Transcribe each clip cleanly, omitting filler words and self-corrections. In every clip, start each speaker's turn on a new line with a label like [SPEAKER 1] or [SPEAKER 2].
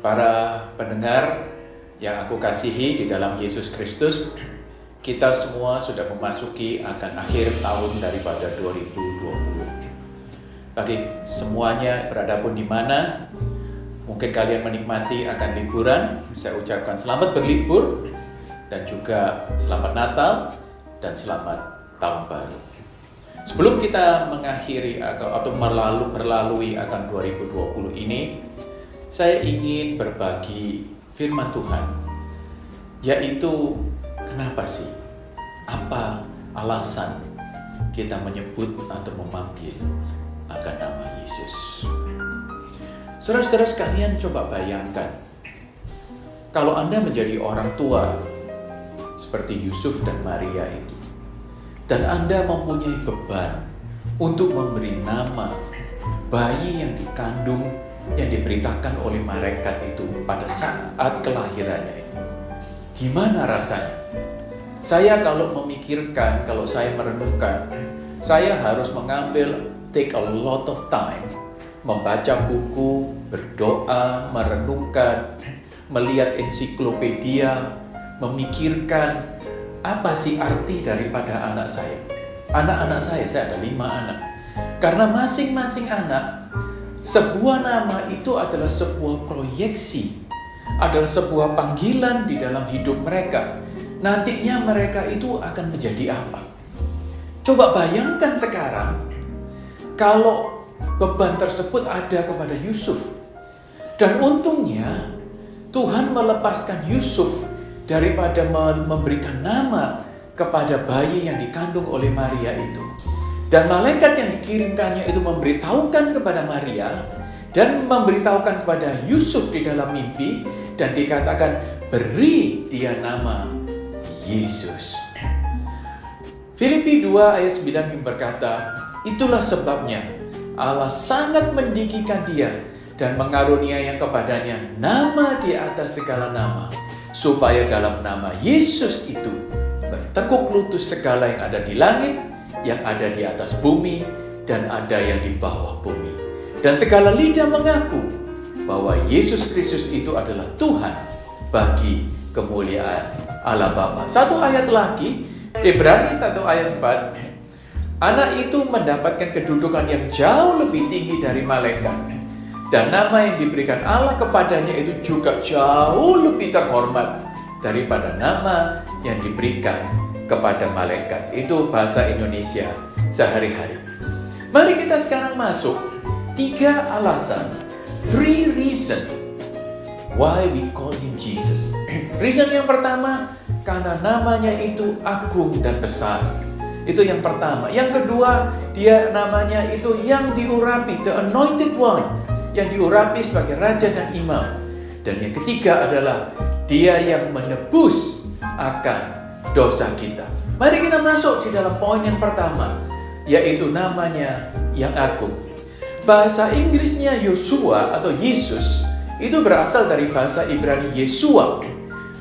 [SPEAKER 1] Para pendengar yang aku kasihi di dalam Yesus Kristus, kita semua sudah memasuki akan akhir tahun daripada 2020. Bagi semuanya beradapun di mana, mungkin kalian menikmati akan liburan, saya ucapkan selamat berlibur dan juga selamat Natal dan selamat Tahun Baru. Sebelum kita mengakhiri atau berlalui akan 2020 ini, saya ingin berbagi firman Tuhan, yaitu kenapa sih? Apa alasan kita menyebut atau memanggil akan nama Yesus? Saudara-saudara sekalian, coba bayangkan, kalau Anda menjadi orang tua seperti Yusuf dan Maria itu, dan Anda mempunyai beban untuk memberi nama bayi yang dikandung, yang diberitakan oleh malaikat itu pada saat kelahirannya itu. Gimana rasanya? Saya kalau memikirkan, kalau saya merenungkan, saya harus take a lot of time, membaca buku, berdoa, merenungkan, melihat ensiklopedia, memikirkan apa sih arti daripada anak saya. Anak-anak saya ada 5 anak. Karena masing-masing anak, sebuah nama itu adalah sebuah proyeksi, adalah sebuah panggilan di dalam hidup mereka. Nantinya mereka itu akan menjadi apa? Coba bayangkan sekarang, kalau beban tersebut ada kepada Yusuf. Dan untungnya, Tuhan melepaskan Yusuf daripada memberikan nama kepada bayi yang dikandung oleh Maria itu. Dan malaikat yang dikirimkannya itu memberitahukan kepada Maria dan memberitahukan kepada Yusuf di dalam mimpi, dan dikatakan, beri dia nama Yesus. Filipi 2 ayat 9 berkata, itulah sebabnya Allah sangat meninggikan dia dan mengaruniai kepadanya nama di atas segala nama, supaya dalam nama Yesus itu bertekuk lutut segala yang ada di langit, yang ada di atas bumi, dan ada yang di bawah bumi. Dan segala lidah mengaku bahwa Yesus Kristus itu adalah Tuhan bagi kemuliaan Allah Bapa. Satu ayat lagi, Ibrani 1 ayat 4, anak itu mendapatkan kedudukan yang jauh lebih tinggi dari malaikat. Dan nama yang diberikan Allah kepadanya itu juga jauh lebih terhormat daripada nama yang diberikan kepada malaikat. Itu bahasa Indonesia sehari-hari. Mari kita sekarang masuk 3 alasan, 3 reasons why we call him Jesus. Reason yang pertama, karena namanya itu agung dan besar. Itu yang pertama. Yang kedua, dia namanya itu yang diurapi, the anointed one, yang diurapi sebagai raja dan imam. Dan yang ketiga adalah dia yang menebus akan dosa kita. Mari kita masuk di dalam poin yang pertama, yaitu namanya yang agung. Bahasa Inggrisnya Yosua atau Yesus itu berasal dari bahasa Ibrani Yesua.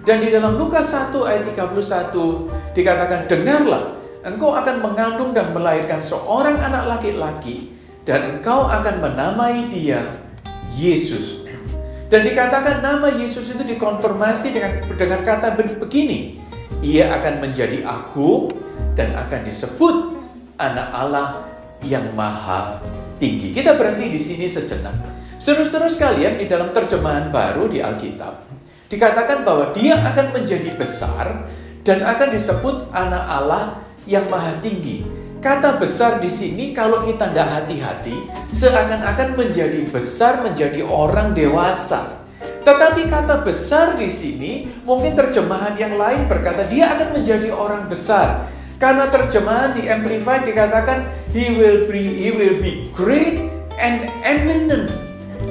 [SPEAKER 1] Dan di dalam Lukas 1 ayat 31 dikatakan, dengarlah, engkau akan mengandung dan melahirkan seorang anak laki-laki, dan engkau akan menamai dia Yesus. Dan dikatakan nama Yesus itu dikonfirmasi dengan kata begini, ia akan menjadi agung dan akan disebut anak Allah yang maha tinggi. Kita berhenti di sini sejenak. Saudara-saudara sekalian, di dalam terjemahan baru di Alkitab dikatakan bahwa dia akan menjadi besar dan akan disebut anak Allah yang maha tinggi. Kata besar di sini kalau kita tidak hati-hati seakan-akan menjadi besar, menjadi orang dewasa. Tetapi kata besar di sini mungkin terjemahan yang lain berkata dia akan menjadi orang besar. Karena terjemahan di Amplified dikatakan he will be great and eminent.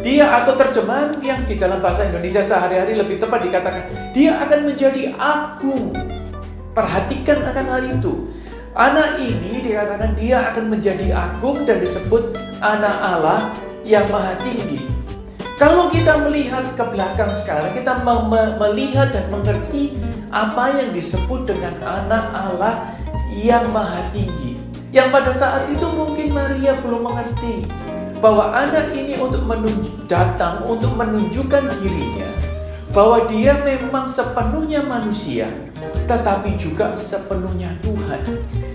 [SPEAKER 1] Dia atau terjemahan yang di dalam bahasa Indonesia sehari-hari lebih tepat dikatakan dia akan menjadi agung. Perhatikan akan hal itu. Anak ini dikatakan dia akan menjadi agung dan disebut anak Allah yang maha tinggi. Kalau kita melihat ke belakang sekarang, kita melihat dan mengerti apa yang disebut dengan anak Allah yang maha tinggi. Yang pada saat itu mungkin Maria belum mengerti bahwa anak ini datang untuk menunjukkan dirinya bahwa dia memang sepenuhnya manusia, tetapi juga sepenuhnya Tuhan.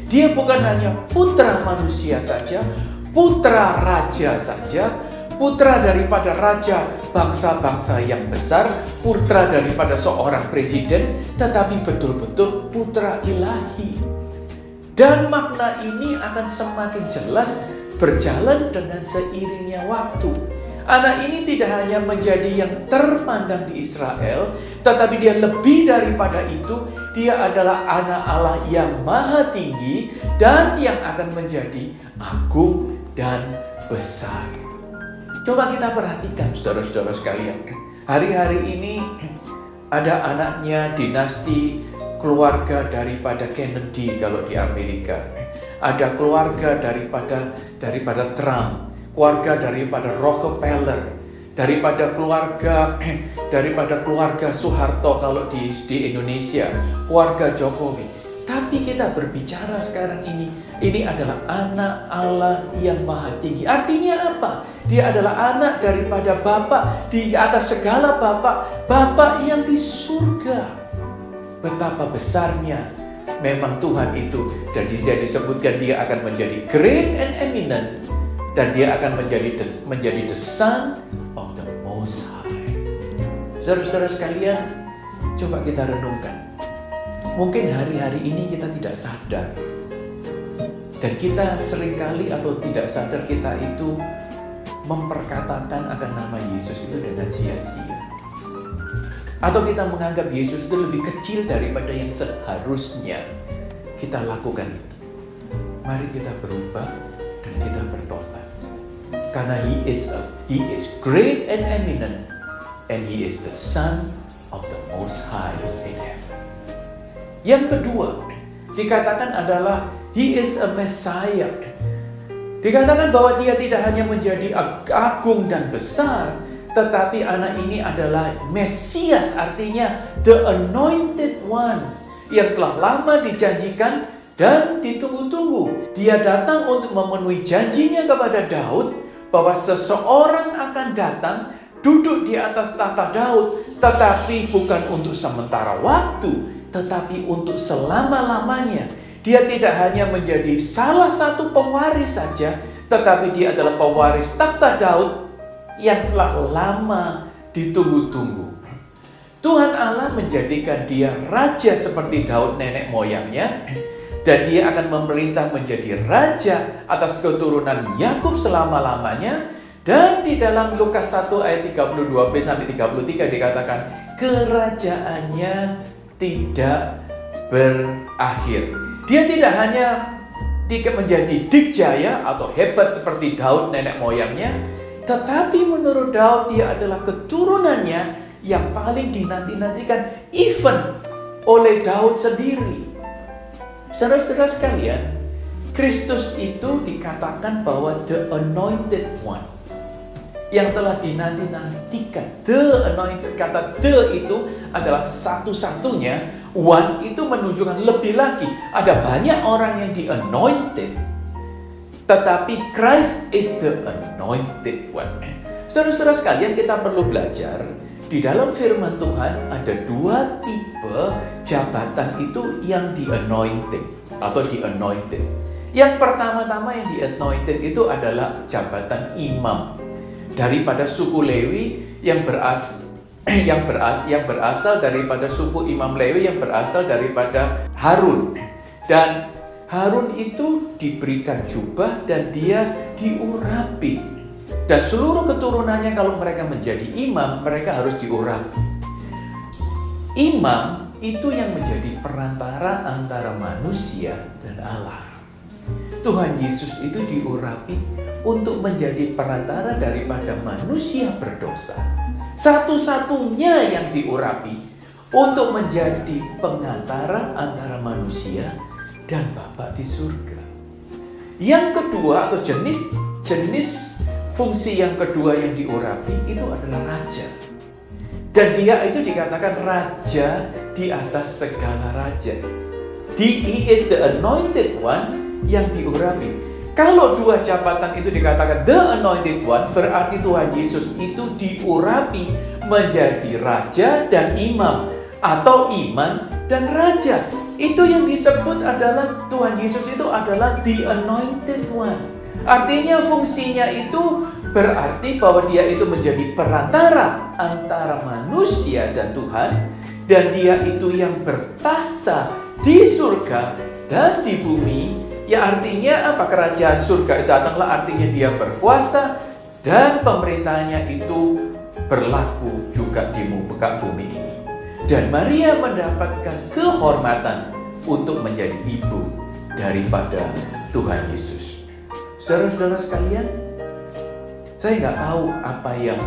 [SPEAKER 1] Dia bukan hanya putra manusia saja, putra raja saja, putra daripada raja bangsa-bangsa yang besar, putra daripada seorang presiden, tetapi betul-betul putra ilahi. Dan makna ini akan semakin jelas berjalan dengan seiringnya waktu. Anak ini tidak hanya menjadi yang terpandang di Israel, tetapi dia lebih daripada itu. Dia adalah anak Allah yang maha tinggi dan yang akan menjadi agung dan besar. Coba kita perhatikan saudara-saudara sekalian. Hari-hari ini ada anaknya dinasti keluarga daripada Kennedy kalau di Amerika. Ada keluarga daripada Trump, keluarga daripada Rockefeller, daripada keluarga Soeharto kalau di Indonesia, keluarga Jokowi. Tapi kita berbicara sekarang ini adalah anak Allah yang maha tinggi. Artinya apa? Dia adalah anak daripada Bapa di atas segala Bapa yang di surga. Betapa besarnya memang Tuhan itu, dan dia disebutkan dia akan menjadi great and eminent, dan dia akan menjadi the Son of the Most High. Saudara-saudara sekalian, coba kita renungkan. Mungkin hari-hari ini kita tidak sadar, dan kita seringkali atau tidak sadar kita itu memperkatakan akan nama Yesus itu dengan sia-sia. Atau kita menganggap Yesus itu lebih kecil daripada yang seharusnya kita lakukan itu. Mari kita berubah dan kita bertobat. Karena He is great and eminent, and He is the Son of the Most High in heaven. Yang kedua, dikatakan adalah He is a Messiah. Dikatakan bahwa Dia tidak hanya menjadi agung dan besar, tetapi anak ini adalah Mesias, artinya the anointed one, yang telah lama dijanjikan dan ditunggu-tunggu. Dia datang untuk memenuhi janjinya kepada Daud bahwa seseorang akan datang duduk di atas tahta Daud, tetapi bukan untuk sementara waktu, tetapi untuk selama-lamanya. Dia tidak hanya menjadi salah satu pewaris saja, tetapi dia adalah pewaris tahta Daud yang telah lama ditunggu-tunggu. Tuhan Allah menjadikan dia raja seperti Daud nenek moyangnya, dan dia akan memerintah menjadi raja atas keturunan Yakub selama-lamanya. Dan di dalam Lukas 1 ayat 32b sampai 33 dikatakan kerajaannya tidak berakhir. Dia tidak hanya menjadi dikjaya atau hebat seperti Daud nenek moyangnya, tetapi menurut Daud dia adalah keturunannya yang paling dinanti-nantikan even oleh Daud sendiri. Saudara-saudara sekalian, Kristus itu dikatakan bahwa the anointed one, yang telah dinanti-nantikan. The anointed, kata the itu adalah satu-satunya, one itu menunjukkan lebih lagi. Ada banyak orang yang di-anointed, tetapi Christ is the anointed one. Saudara-saudara sekalian, kita perlu belajar di dalam firman Tuhan ada dua tipe jabatan itu yang di-anointed atau di-anointed. Yang pertama-tama yang di-anointed itu adalah jabatan imam daripada suku Lewi yang berasal daripada suku Imam Lewi yang berasal daripada Harun. Dan Harun itu diberikan jubah dan dia diurapi. Dan seluruh keturunannya kalau mereka menjadi imam, mereka harus diurapi. Imam itu yang menjadi perantara antara manusia dan Allah. Tuhan Yesus itu diurapi untuk menjadi perantara daripada manusia berdosa. Satu-satunya yang diurapi untuk menjadi pengantara antara manusia dan Bapa di surga. Yang kedua atau jenis fungsi yang kedua yang diurapi itu adalah raja. Dan dia itu dikatakan raja di atas segala raja. He is the anointed one yang diurapi. Kalau dua jabatan itu dikatakan the anointed one, berarti Tuhan Yesus itu diurapi menjadi raja dan imam, atau iman dan raja. Itu yang disebut adalah Tuhan Yesus itu adalah the anointed one. Artinya fungsinya itu berarti bahwa dia itu menjadi perantara antara manusia dan Tuhan, dan dia itu yang bertahta di surga dan di bumi. Ya artinya apa? Kerajaan surga itu datanglah, artinya dia berkuasa dan pemerintahnya itu berlaku juga di muka bumi ini. Dan Maria mendapatkan kehormatan untuk menjadi ibu daripada Tuhan Yesus. Saudara-saudara sekalian, saya nggak tahu apa yang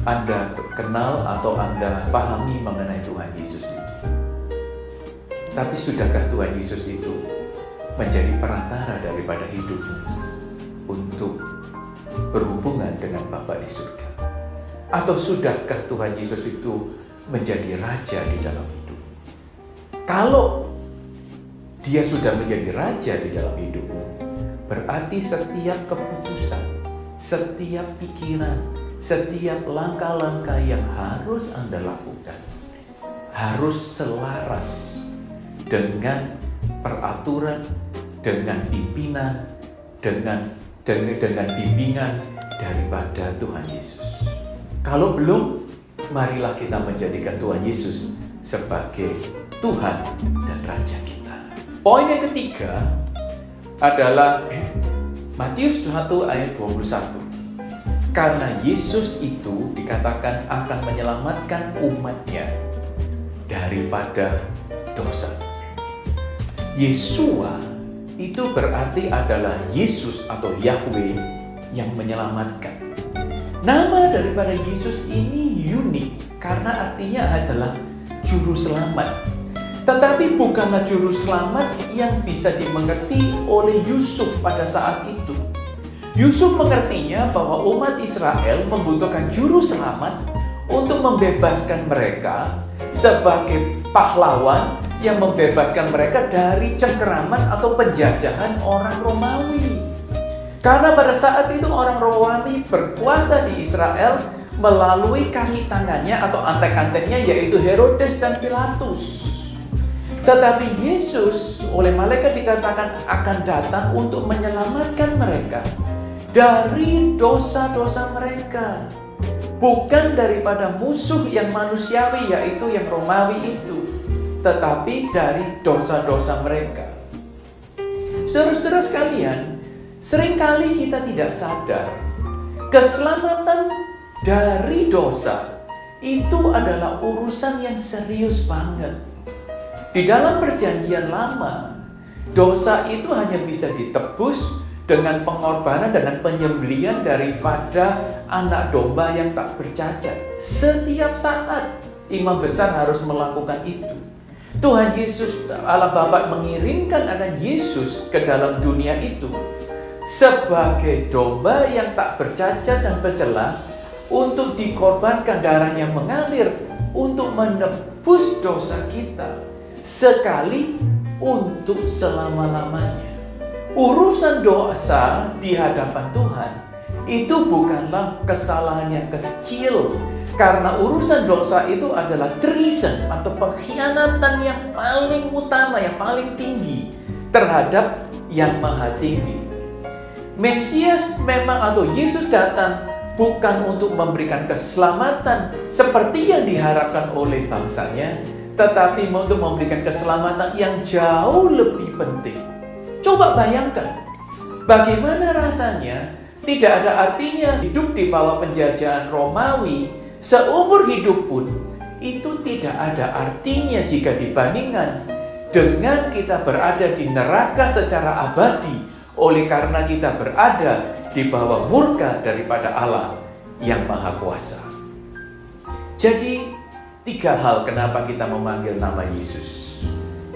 [SPEAKER 1] Anda kenal atau Anda pahami mengenai Tuhan Yesus itu. Tapi sudahkah Tuhan Yesus itu menjadi perantara daripada hidupmu untuk berhubungan dengan Bapa di surga? Atau sudahkah Tuhan Yesus itu menjadi raja di dalam hidup? Kalau dia sudah menjadi raja di dalam hidupmu, berarti setiap keputusan, setiap pikiran, setiap langkah-langkah yang harus Anda lakukan harus selaras dengan peraturan, dengan pimpinan, dengan bimbingan daripada Tuhan Yesus. Kalau belum, marilah kita menjadikan Tuhan Yesus sebagai Tuhan dan Raja kita. Poin yang ketiga adalah Matius 1 ayat 21. Karena Yesus itu dikatakan akan menyelamatkan umatnya daripada dosa. Yesua itu berarti adalah Yesus atau Yahweh yang menyelamatkan. Nama daripada Yesus ini unik karena artinya adalah juru selamat. Tetapi bukanlah juru selamat yang bisa dimengerti oleh Yusuf pada saat itu. Yusuf mengertinya bahwa umat Israel membutuhkan juru selamat untuk membebaskan mereka sebagai pahlawan yang membebaskan mereka dari cengkeraman atau penjajahan orang Romawi. Karena pada saat itu orang Romawi berkuasa di Israel melalui kaki tangannya atau antek-anteknya, yaitu Herodes dan Pilatus. Tetapi Yesus oleh malaikat dikatakan akan datang untuk menyelamatkan mereka dari dosa-dosa mereka, bukan daripada musuh yang manusiawi yaitu yang Romawi itu, tetapi dari dosa-dosa mereka. Saudara-saudara sekalian, seringkali kita tidak sadar keselamatan dari dosa itu adalah urusan yang serius banget. Di dalam perjanjian lama, dosa itu hanya bisa ditebus dengan pengorbanan, dengan penyembelihan daripada anak domba yang tak bercacat. Setiap saat imam besar harus melakukan itu. Tuhan Yesus, Allah Bapa mengirimkan anak Yesus ke dalam dunia itu sebagai domba yang tak bercacat dan bercela untuk dikorbankan, darahnya mengalir untuk menebus dosa kita sekali untuk selama-lamanya. Urusan dosa di hadapan Tuhan itu bukanlah kesalahan yang kecil, karena urusan dosa itu adalah treason atau pengkhianatan yang paling utama, yang paling tinggi terhadap yang maha tinggi. Mesias memang atau Yesus datang bukan untuk memberikan keselamatan seperti yang diharapkan oleh bangsanya, tetapi untuk memberikan keselamatan yang jauh lebih penting. Coba bayangkan, bagaimana rasanya tidak ada artinya hidup di bawah penjajahan Romawi seumur hidup pun, itu tidak ada artinya jika dibandingkan dengan kita berada di neraka secara abadi oleh karena kita berada di bawah murka daripada Allah yang Maha Kuasa. Jadi, 3 hal kenapa kita memanggil nama Yesus.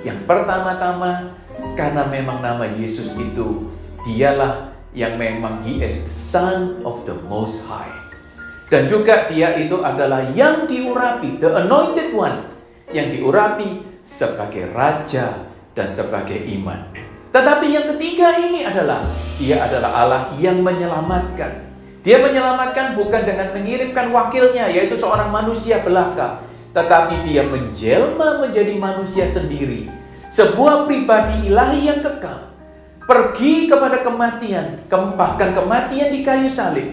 [SPEAKER 1] Yang pertama-tama, karena memang nama Yesus itu, dialah yang memang He is the Son of the Most High. Dan juga dia itu adalah yang diurapi, the anointed one, yang diurapi sebagai raja dan sebagai iman. Tetapi yang ketiga ini adalah, Dia adalah Allah yang menyelamatkan. Dia menyelamatkan bukan dengan mengirimkan wakilnya, yaitu seorang manusia belaka, tetapi Dia menjelma menjadi manusia sendiri, sebuah pribadi ilahi yang kekal, pergi kepada kematian, bahkan kematian di kayu salib,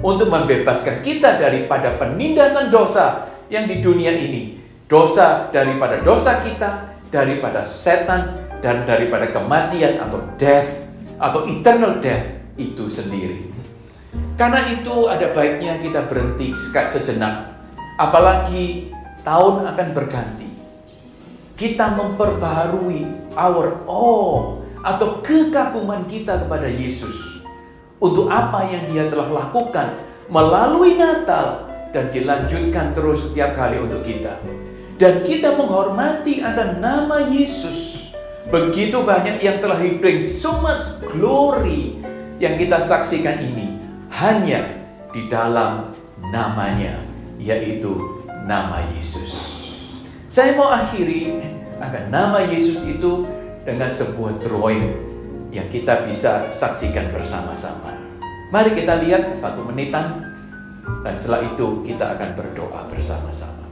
[SPEAKER 1] untuk membebaskan kita daripada penindasan dosa yang di dunia ini. Dosa daripada dosa kita, daripada setan, dan daripada kematian atau death, atau eternal death itu sendiri. Karena itu ada baiknya kita berhenti sejenak. Apalagi tahun akan berganti. Kita memperbaharui our awe atau kekaguman kita kepada Yesus. Untuk apa yang Dia telah lakukan melalui Natal dan dilanjutkan terus setiap kali untuk kita. Dan kita menghormati akan nama Yesus. Begitu banyak yang telah bring so much glory yang kita saksikan ini hanya di dalam namanya, yaitu nama Yesus. Saya mau akhiri akan nama Yesus itu dengan sebuah drawing yang kita bisa saksikan bersama-sama. Mari kita lihat 1 menitan, dan setelah itu kita akan berdoa bersama-sama.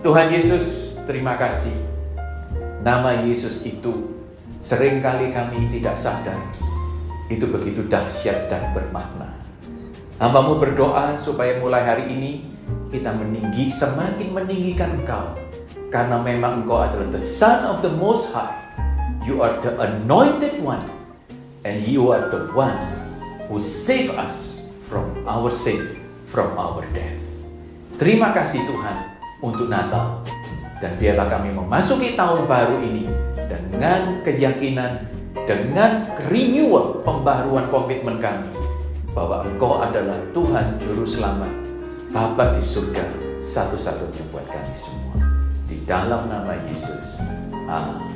[SPEAKER 1] Tuhan Yesus, terima kasih. Nama Yesus itu seringkali kami tidak sadar. Itu begitu dahsyat dan bermakna. Hamba-Mu berdoa supaya mulai hari ini kita semakin meninggikan Engkau. Karena memang Engkau adalah the Son of the Most High. You are the Anointed One. And You are the one who save us from our sin, from our death. Terima kasih Tuhan untuk Natal, dan biarlah kami memasuki tahun baru ini dengan keyakinan, dengan renewal, pembaharuan komitmen kami bahwa Engkau adalah Tuhan Juru Selamat, Bapa di surga, satu-satunya buat kami semua. Di dalam nama Yesus, amin.